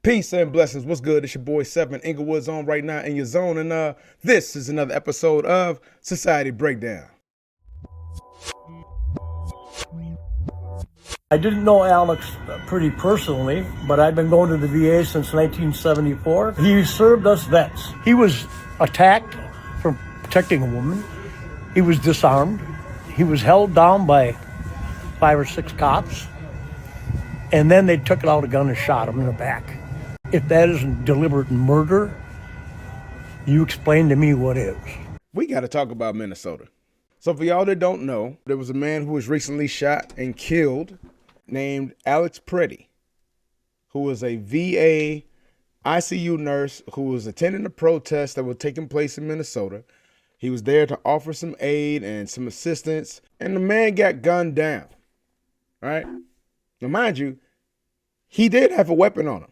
Peace and blessings. What's good? It's your boy Seven Inglewood's on right now in your zone, and this is another episode of Society Breakdown. I didn't know Alex pretty personally, but I've been going to the VA since 1974. He served us vets. He was attacked for protecting a woman. He was disarmed. He was held down by 5 or 6 cops, and then they took out a gun and shot him in the back. If that isn't deliberate murder, you explain to me what is. We got to talk about Minnesota. So for y'all that don't know, there was a man who was recently shot and killed named Alex Pretti, who was a VA ICU nurse who was attending a protest that was taking place in Minnesota. He was there to offer some aid and some assistance, and the man got gunned down, right? Now, mind you, he did have a weapon on him,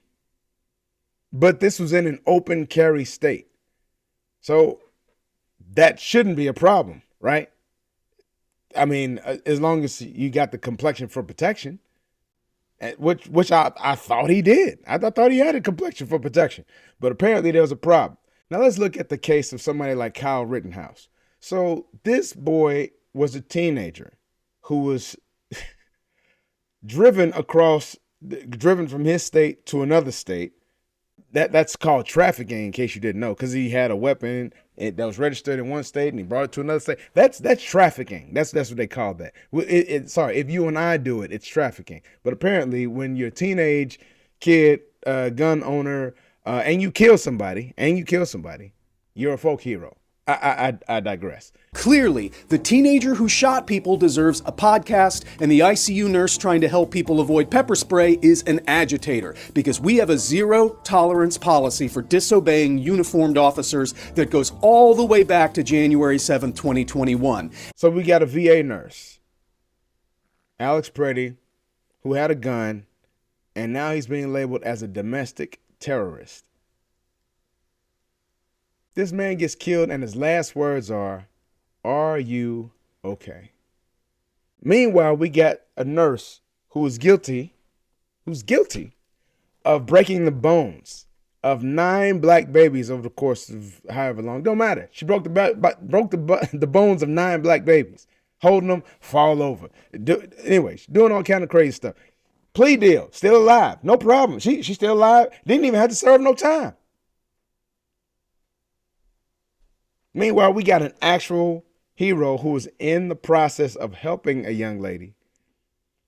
but this was in an open carry state. So that shouldn't be a problem, right? I mean, as long as you got the complexion for protection, which I thought he did. I thought he had a complexion for protection, but apparently there was a problem. Now let's look at the case of somebody like Kyle Rittenhouse. So this boy was a teenager who was driven from his state to another state. That's called trafficking, in case you didn't know, because he had a weapon that was registered in one state and he brought it to another state. That's trafficking. That's what they call that. Sorry, if you and I do it, it's trafficking. But apparently, when you're a teenage kid, gun owner, and you kill somebody, you're a folk hero. I digress. Clearly, the teenager who shot people deserves a podcast, and the ICU nurse trying to help people avoid pepper spray is an agitator, because we have a zero-tolerance policy for disobeying uniformed officers that goes all the way back to January 7th, 2021. So we got a VA nurse, Alex Pretti, who had a gun, and now he's being labeled as a domestic terrorist. This man gets killed, and his last words are you okay? Meanwhile, we got a nurse who's guilty of breaking the bones of 9 black babies over the course of however long. Don't matter. She broke the bones of 9 black babies, holding them, fall over. Anyways, doing all kind of crazy stuff. Plea deal, still alive, no problem. She's still alive. Didn't even have to serve no time. Meanwhile, we got an actual hero who was in the process of helping a young lady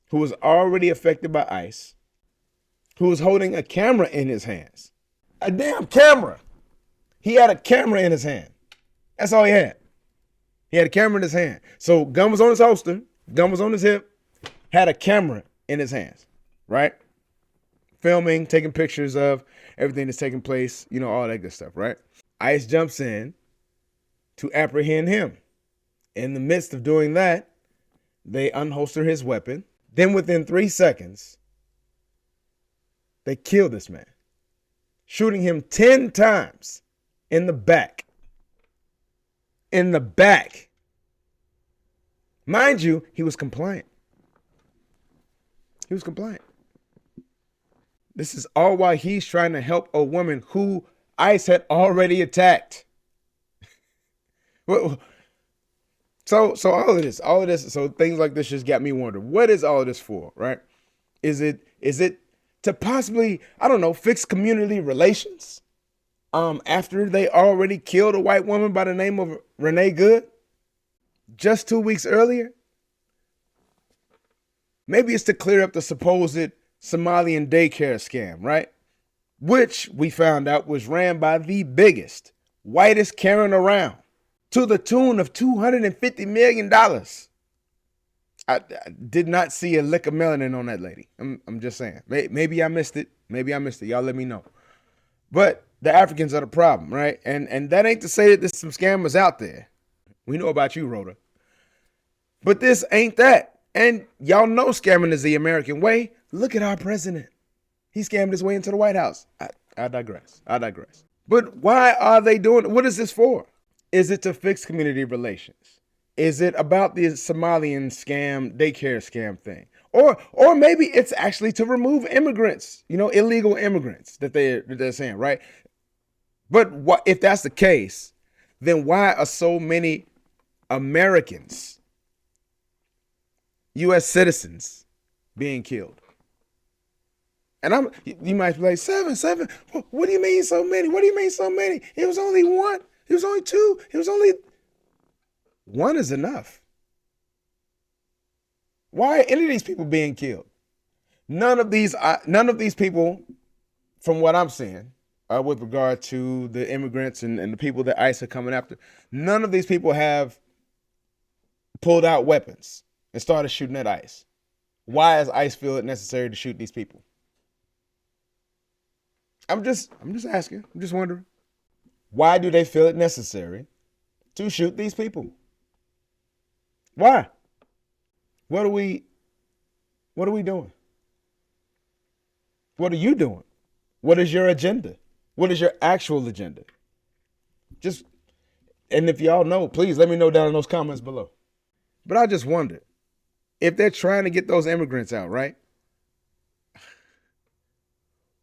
who was already affected by ICE, who was holding a camera in his hands. A damn camera. He had a camera in his hand. That's all he had. He had a camera in his hand. So gun was on his holster, gun was on his hip, had a camera in his hands, right? Filming, taking pictures of everything that's taking place, all that good stuff, right? ICE jumps in to apprehend him. In the midst of doing that, they unholster his weapon. Then within 3 seconds, they kill this man, shooting him 10 times in the back. In the back. Mind you, he was compliant. He was compliant. This is all while he's trying to help a woman who ICE had already attacked. So all of this, so things like this just got me wondering, what is all of this for, right? Is it to possibly, fix community relations? After they already killed a white woman by the name of Renée Good just 2 weeks earlier? Maybe it's to clear up the supposed Somalian daycare scam, right? Which we found out was ran by the biggest, whitest Karen around, to the tune of $250 million. I did not see a lick of melanin on that lady. I'm just saying. Maybe I missed it. Y'all let me know. But the Africans are the problem, right? And that ain't to say that there's some scammers out there. We know about you, Rhoda. But this ain't that. And y'all know scamming is the American way. Look at our president. He scammed his way into the White House. I digress. But why are they doing it? What is this for? Is it to fix community relations? Is it about the Somalian scam, daycare scam thing? Or maybe it's actually to remove immigrants, illegal immigrants that they're saying, right? But what if that's the case, then why are so many Americans, U.S. citizens, being killed? And you might be like, seven. What do you mean so many? What do you mean so many? It was only one. It was only two. It was only one is enough. Why are any of these people being killed? None of these people, from what I'm seeing, with regard to the immigrants and the people that ICE are coming after, none of these people have pulled out weapons and started shooting at ICE. Why does ICE feel it necessary to shoot these people? I'm just asking. I'm just wondering. Why do they feel it necessary to shoot these people? Why? What are we doing? What are you doing? What is your agenda? What is your actual agenda? And if y'all know, please let me know down in those comments below. But I just wonder, if they're trying to get those immigrants out, right?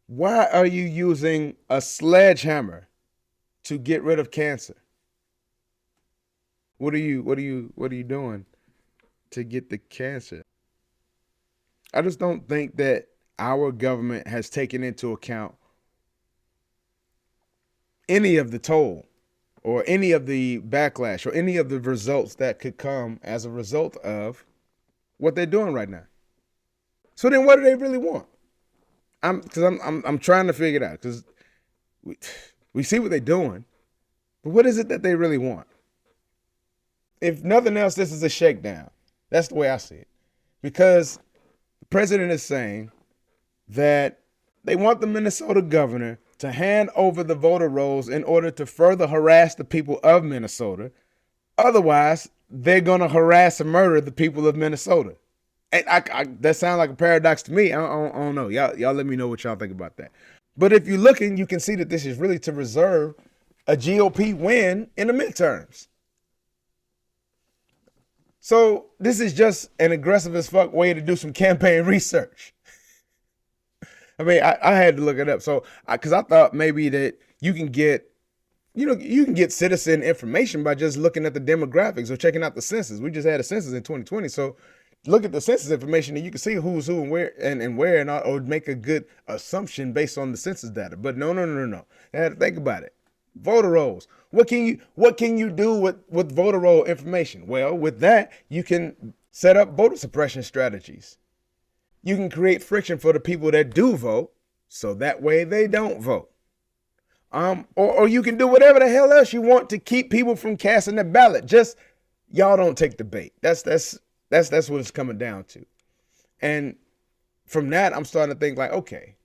Why are you using a sledgehammer to get rid of cancer? What are you doing to get the cancer? I just don't think that our government has taken into account any of the toll or any of the backlash or any of the results that could come as a result of what they're doing right now. So then what do they really want? I'm trying to figure it out, because we see what they're doing, but what is it that they really want? If nothing else, this is a shakedown. That's the way I see it. Because the president is saying that they want the Minnesota governor to hand over the voter rolls in order to further harass the people of Minnesota. Otherwise, they're going to harass and murder the people of Minnesota. And that sounds like a paradox to me. I don't know. Y'all let me know what y'all think about that. But if you're looking, you can see that this is really to reserve a GOP win in the midterms. So this is just an aggressive as fuck way to do some campaign research. I mean, I had to look it up. So, because I thought maybe that you can get citizen information by just looking at the demographics or checking out the census. We just had a census in 2020. So look at the census information and you can see who's who and where and all, or make a good assumption based on the census data. But no. I had to think about it. Voter rolls. What can you do with voter roll information? Well, with that, you can set up voter suppression strategies. You can create friction for the people that do vote, so that way they don't vote. Or you can do whatever the hell else you want to keep people from casting their ballot. Just y'all don't take the bait. That's what it's coming down to. And from that, I'm starting to think like, okay,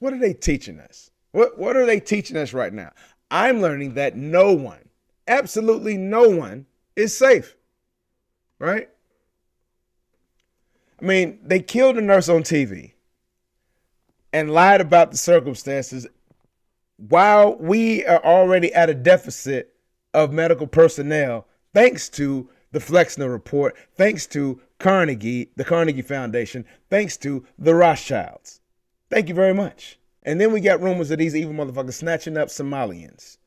what are they teaching us? What are they teaching us right now? I'm learning that no one, absolutely no one, is safe, right? I mean, they killed a nurse on TV and lied about the circumstances while we are already at a deficit of medical personnel, thanks to the Flexner report, thanks to Carnegie, the Carnegie Foundation, thanks to the Rothschilds. Thank you very much. And then we got rumors of these evil motherfuckers snatching up Somalians,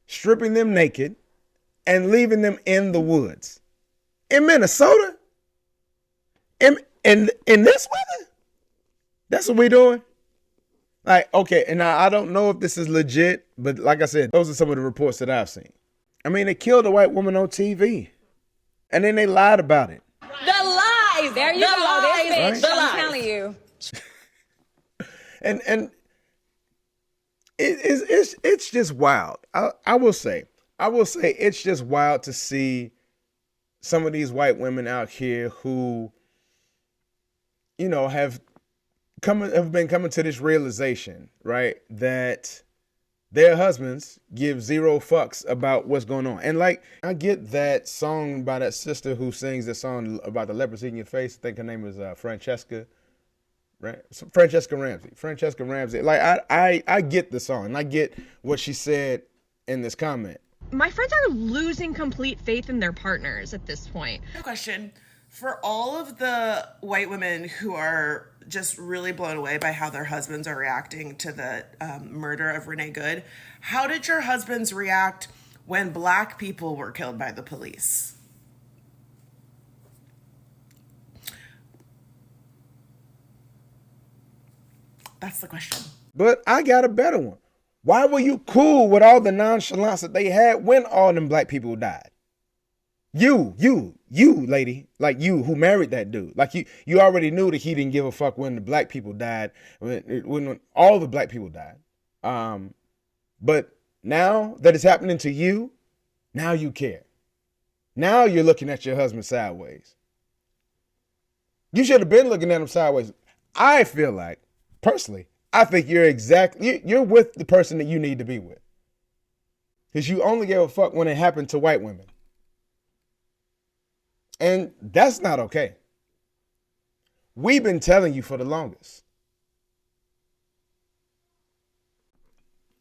stripping them naked, and leaving them in the woods. In Minnesota? In this weather? That's what we doing? Like, okay, and I don't know if this is legit, but like I said, those are some of the reports that I've seen. I mean, they killed a white woman on TV, and then they lied about it. The lies! There you go, this bitch, I'm telling you. And it's just wild. I will say it's just wild to see some of these white women out here who, have been coming to this realization, right, that their husbands give zero fucks about what's going on. And like, I get that song by that sister who sings that song about the leprosy in your face. I think her name is Francesca Ramsey. Like, I get the song, and I get what she said in this comment. My friends are losing complete faith in their partners at this point. Question. For all of the white women who are just really blown away by how their husbands are reacting to the murder of Renée Good, how did your husbands react when black people were killed by the police? That's the question. But I got a better one. Why were you cool with all the nonchalance that they had when all them black people died? You, lady, like you who married that dude. Like you already knew that he didn't give a fuck when the black people died, when all the black people died. But now that it's happening to you, now you care. Now you're looking at your husband sideways. You should have been looking at him sideways. I feel like, personally, I think you're with the person that you need to be with. Because you only gave a fuck when it happened to white women. And that's not okay. We've been telling you for the longest.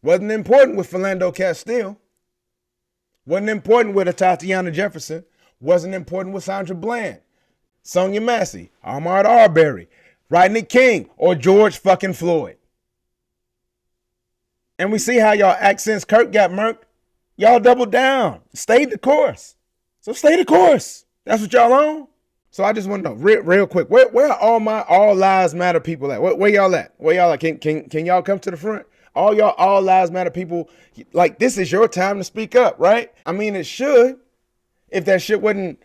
Wasn't important with Philando Castile. Wasn't important with Tatiana Jefferson. Wasn't important with Sandra Bland, Sonia Massey, Ahmaud Arbery, Rodney King, or George fucking Floyd. And we see how y'all act since Kirk got murked. Y'all doubled down, stayed the course. So stay the course. That's what y'all on? So I just want to know real quick, where are all lives matter people at? Where y'all at? Where y'all at? Can y'all come to the front? All lives matter people, like this is your time to speak up, right? I mean, it should, if that shit wasn't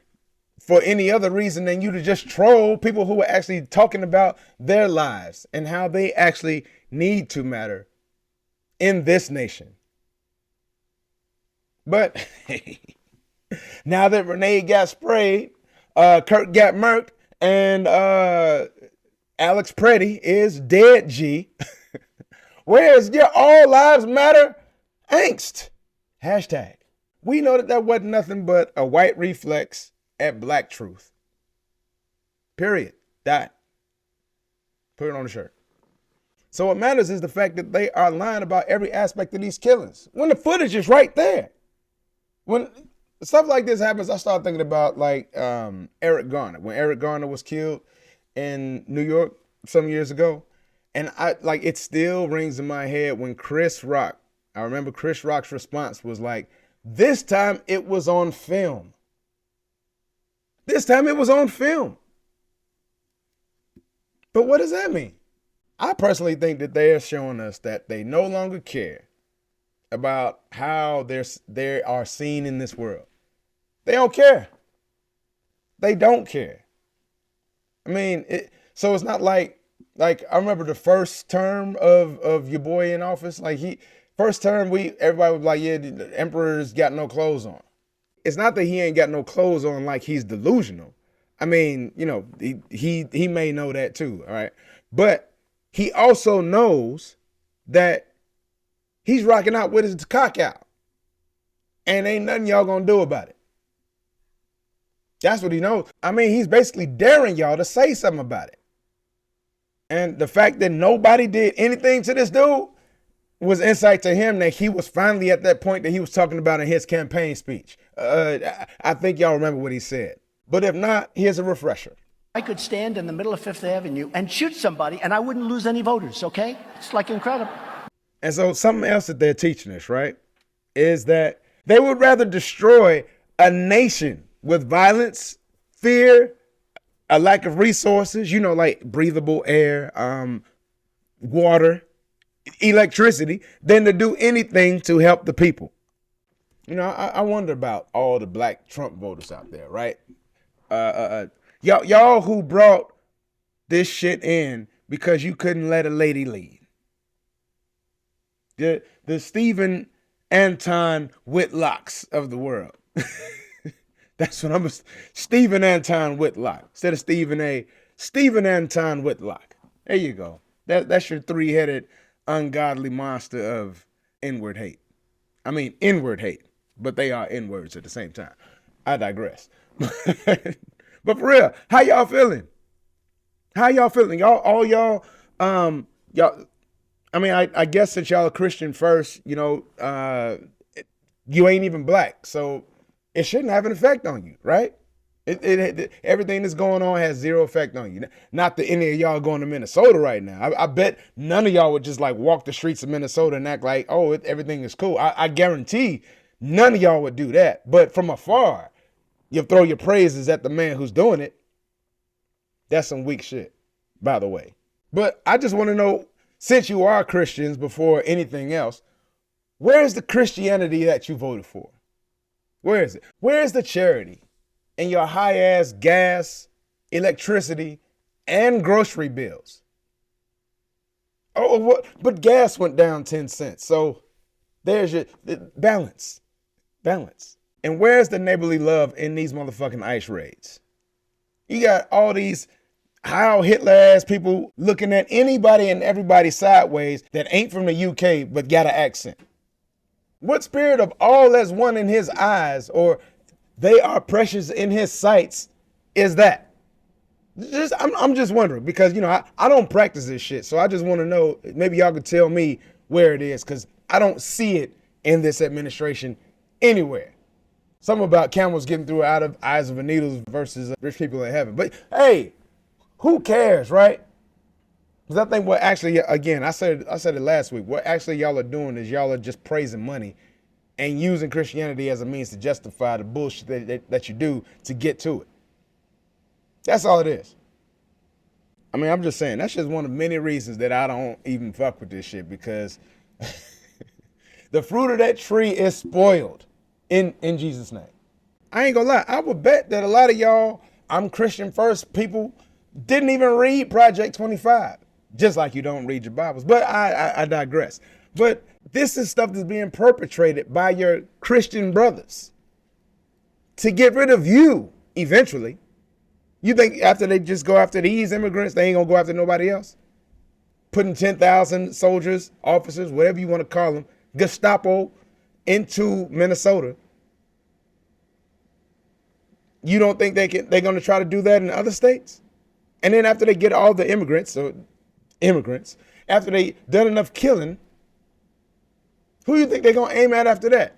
for any other reason than you to just troll people who are actually talking about their lives and how they actually need to matter in this nation. But now that Renée got sprayed, Kurt got murked, and Alex Pretti is dead, G. Where's your all lives matter angst? Hashtag. We know that wasn't nothing but a white reflex at black truth. Period. Dot. Put it on the shirt. So what matters is the fact that they are lying about every aspect of these killings when the footage is right there. When stuff like this happens, I start thinking about like Eric Garner. When Eric Garner was killed in New York some years ago, and it still rings in my head when Chris Rock. I remember Chris Rock's response was like, "This time it was on film. This time it was on film." But what does that mean? I personally think that they are showing us that they no longer care about how they are seen in this world. They don't care. They don't care. I mean, so it's not like I remember the first term of your boy in office. Like first term, everybody was like, yeah, the emperor's got no clothes on. It's not that he ain't got no clothes on like he's delusional. I mean, you know, he may know that too, all right? But he also knows that he's rocking out with his cock out. And ain't nothing y'all gonna do about it. That's what he knows. I mean, he's basically daring y'all to say something about it. And the fact that nobody did anything to this dude was insight to him that he was finally at that point that he was talking about in his campaign speech. I think y'all remember what he said. But if not, here's a refresher. I could stand in the middle of Fifth Avenue and shoot somebody and I wouldn't lose any voters, okay? It's like incredible. And so something else that they're teaching us, right, is that they would rather destroy a nation with violence, fear, a lack of resources, you know, like breathable air, water, electricity, than to do anything to help the people. You know, I wonder about all the black Trump voters out there, right? Y'all who brought this shit in because you couldn't let a lady lead. The Stephen Anton Whitlocks of the world. That's what I'm. Stephen Anton Whitlock instead of Stephen A. Stephen Anton Whitlock. There you go. That's your three-headed ungodly monster of inward hate. I mean inward hate, but they are N-words at the same time. I digress. But for real, how y'all feeling? How y'all feeling? Y'all. I mean, I guess since y'all are Christian first, you know, you ain't even black, so it shouldn't have an effect on you, right? Everything that's going on has zero effect on you. Not that any of y'all going to Minnesota right now. I bet none of y'all would just like walk the streets of Minnesota and act like, oh, everything is cool. I guarantee none of y'all would do that. But from afar, you throw your praises at the man who's doing it. That's some weak shit, by the way. But I just want to know, since you are Christians before anything else, where is the Christianity that you voted for? Where is it? Where is the charity in your high-ass gas, electricity, and grocery bills? Oh, what? But gas went down 10 cents. So there's your balance. Balance. And where's the neighborly love in these motherfucking ICE raids? You got all these Heil Hitler-ass people looking at anybody and everybody sideways that ain't from the UK but got an accent. What spirit of all as one in his eyes, or they are precious in his sights, is that? I'm just wondering, because, you know, I don't practice this shit. So I just want to know, maybe y'all could tell me where it is, because I don't see it in this administration anywhere. Something about camels getting through out of eyes of needles versus rich people in heaven. But hey, who cares, right? Because I think what actually, again, I said it last week, what actually y'all are doing is y'all are just praising money and using Christianity as a means to justify the bullshit that you do to get to it. That's all it is. I mean, I'm just saying, that's just one of many reasons that I don't even fuck with this shit, because the fruit of that tree is spoiled in Jesus' name. I ain't gonna lie, I would bet that a lot of y'all, I'm Christian first people, didn't even read Project 25. Just like you don't read your Bibles. But I digress. But this is stuff that's being perpetrated by your Christian brothers to get rid of you eventually. You think after they just go after these immigrants, they ain't gonna go after nobody else? Putting 10,000 soldiers, officers, whatever you want to call them, Gestapo, into Minnesota. You don't think they're gonna try to do that in other states? And then after they get all the immigrants, after they done enough killing, who do you think they're going to aim at after that?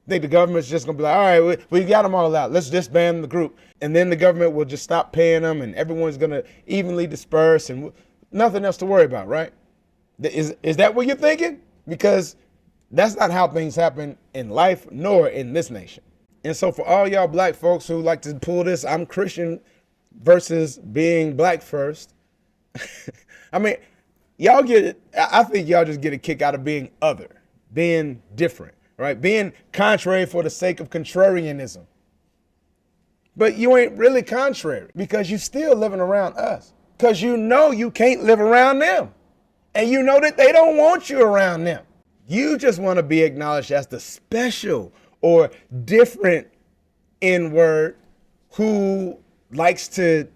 Think the government's just going to be like, all right, we got them all out. Let's disband the group. And then the government will just stop paying them and everyone's going to evenly disperse and nothing else to worry about, right? Is that what you're thinking? Because that's not how things happen in life nor in this nation. And so for all y'all black folks who like to pull this, I'm Christian versus being black first, I mean, I think y'all just get a kick out of being other, being different, right? Being contrary for the sake of contrarianism. But you ain't really contrary because you still living around us, because you know you can't live around them. And you know that they don't want you around them. You just want to be acknowledged as the special or different N-word who likes to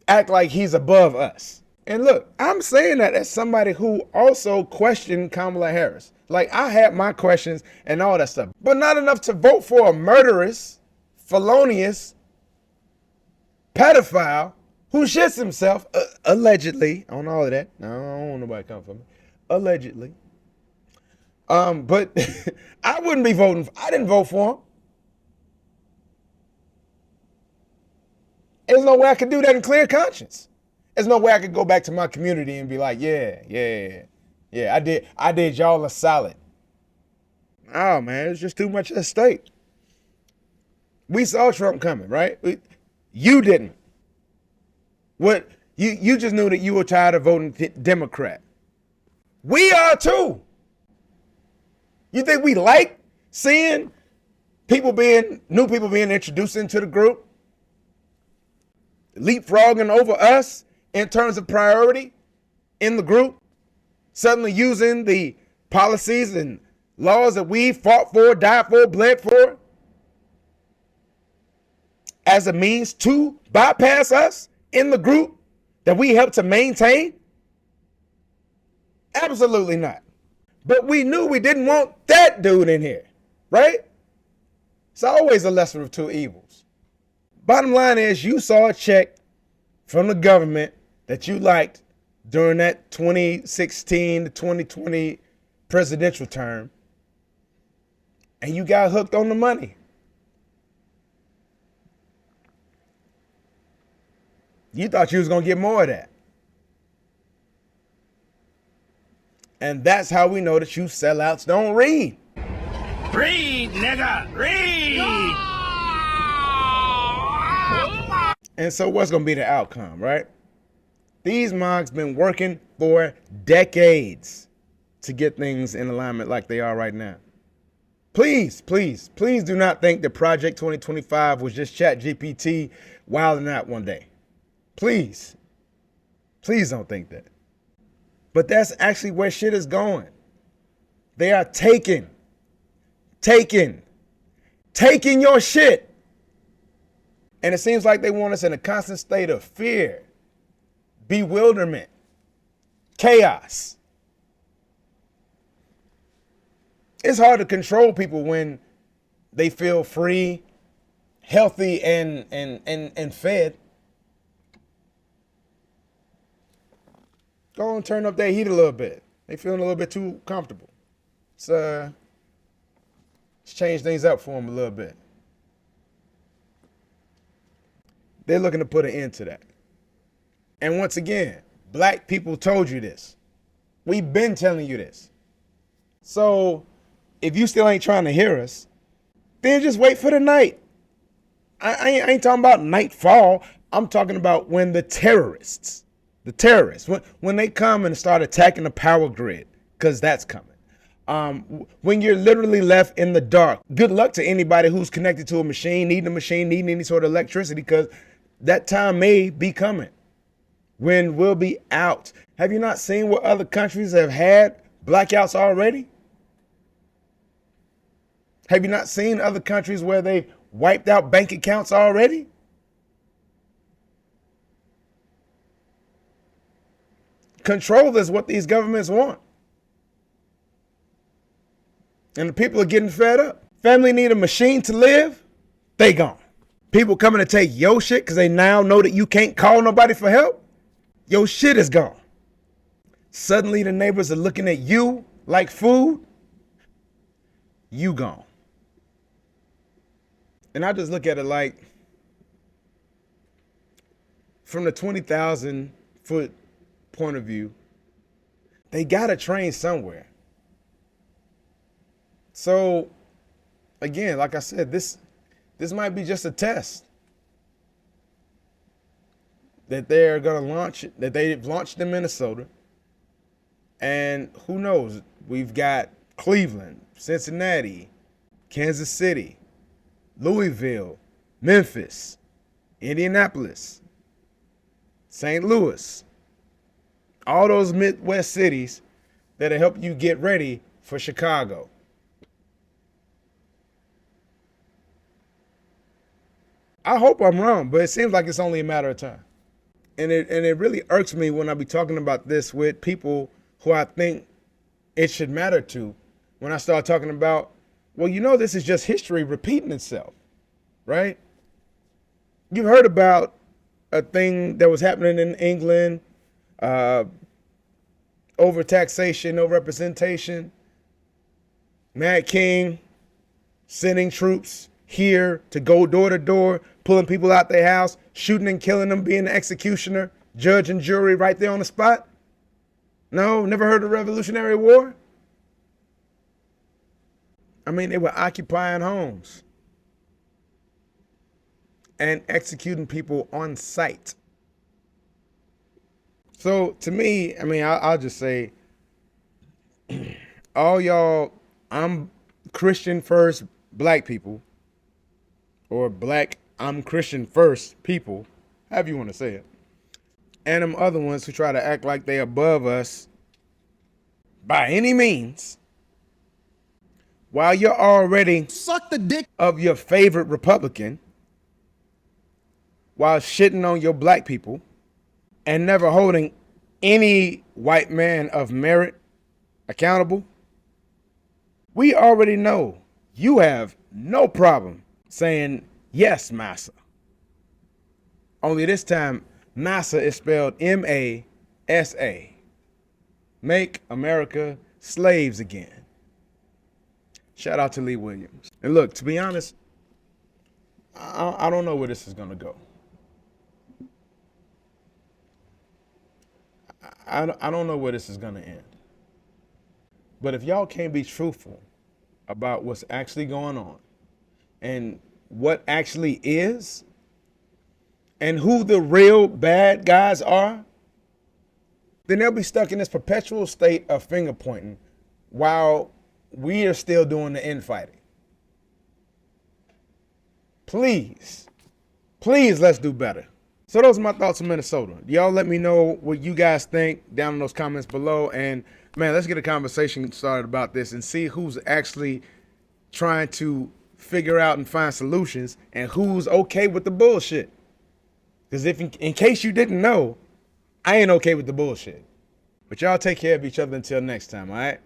act like he's above us. And look, I'm saying that as somebody who also questioned Kamala Harris. Like, I had my questions and all that stuff, but not enough to vote for a murderous, felonious, pedophile who shits himself, allegedly, on all of that. I don't want nobody come for me. Allegedly. But I wouldn't be voting. I didn't vote for him. There's no way I could do that in clear conscience. There's no way I could go back to my community and be like, yeah, I did y'all a solid. Oh man, it's just too much at stake. We saw Trump coming, right? You didn't. What? You just knew that you were tired of voting Democrat. We are too. You think we like seeing new people being introduced into the group? Leapfrogging over us in terms of priority in the group, suddenly using the policies and laws that we fought for, died for, bled for as a means to bypass us in the group that we helped to maintain? Absolutely not. But we knew we didn't want that dude in here, right? It's always a lesser of two evils. Bottom line is, you saw a check from the government that you liked during that 2016 to 2020 presidential term, and you got hooked on the money. You thought you was going to get more of that. And that's how we know that you sellouts don't read. Read, nigga, read! And so what's going to be the outcome, right? These monks been working for decades to get things in alignment like they are right now. Please, please, please do not think that Project 2025 was just ChatGPT wilding out one day. Please, please don't think that. But that's actually where shit is going. They are taking your shit. And it seems like they want us in a constant state of fear, bewilderment, chaos. It's hard to control people when they feel free, healthy, and fed. Go and turn up that heat a little bit. They feeling a little bit too comfortable. Let's change things up for them a little bit. They're looking to put an end to that. And once again, black people told you this. We've been telling you this. So if you still ain't trying to hear us, then just wait for the night. I ain't talking about nightfall. I'm talking about when the terrorists, when they come and start attacking the power grid, because that's coming. When you're literally left in the dark, good luck to anybody who's connected to a machine, needing any sort of electricity, because that time may be coming when we'll be out. Have you not seen what other countries have had blackouts already? Have you not seen other countries where they wiped out bank accounts already? Control is what these governments want. And the people are getting fed up. Family need a machine to live, they gone. People coming to take your shit because they now know that you can't call nobody for help. Your shit is gone. Suddenly the neighbors are looking at you like food. You gone. And I just look at it like, from the 20,000 foot point of view, they got to train somewhere. So again, like I said, this might be just a test that they're going to launch, that they've launched in Minnesota. And who knows? We've got Cleveland, Cincinnati, Kansas City, Louisville, Memphis, Indianapolis, St. Louis, all those Midwest cities that'll help you get ready for Chicago. I hope I'm wrong, but it seems like it's only a matter of time. And it really irks me when I be talking about this with people who I think it should matter to, when I start talking about, well, you know, this is just history repeating itself, right? You've heard about a thing that was happening in England, overtaxation, overrepresentation, Mad King sending troops here to go door to door, pulling people out their house, shooting and killing them, being the executioner, judge and jury right there on the spot. No, never heard of the Revolutionary War? I mean, they were occupying homes and executing people on sight. So to me, I mean, I'll just say, all y'all, I'm Christian first black people, or black, I'm Christian first people, however you want to say it, and them other ones who try to act like they above us by any means, while you're already Suck the dick of your favorite Republican, while shitting on your black people, and never holding any white man of merit accountable, we already know you have no problem saying, yes, massa. Only this time, massa is spelled M-A-S-A. Make America slaves again. Shout out to Lee Williams. And look, to be honest, I don't know where this is going to go. I don't know where this is gonna end. But if y'all can't be truthful about what's actually going on and what actually is and who the real bad guys are, then they'll be stuck in this perpetual state of finger pointing while we are still doing the infighting. Please, let's do better. So those are my thoughts on Minnesota. Y'all let me know what you guys think down in those comments below. And man, let's get a conversation started about this and see who's actually trying to figure out and find solutions and who's okay with the bullshit. Because if in case you didn't know, I ain't okay with the bullshit. But y'all take care of each other until next time, all right?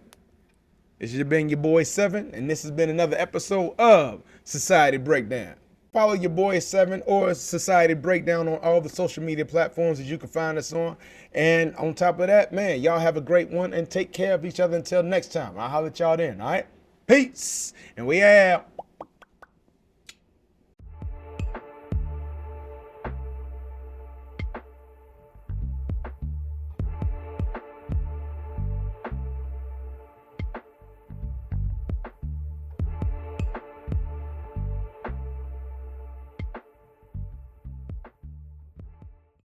This has been your boy 7, and this has been another episode of Society Breakdown. Follow your boy 7 or Society Breakdown on all the social media platforms that you can find us on. And on top of that, man, y'all have a great one and take care of each other until next time. I'll holler at y'all then, all right? Peace, and we out.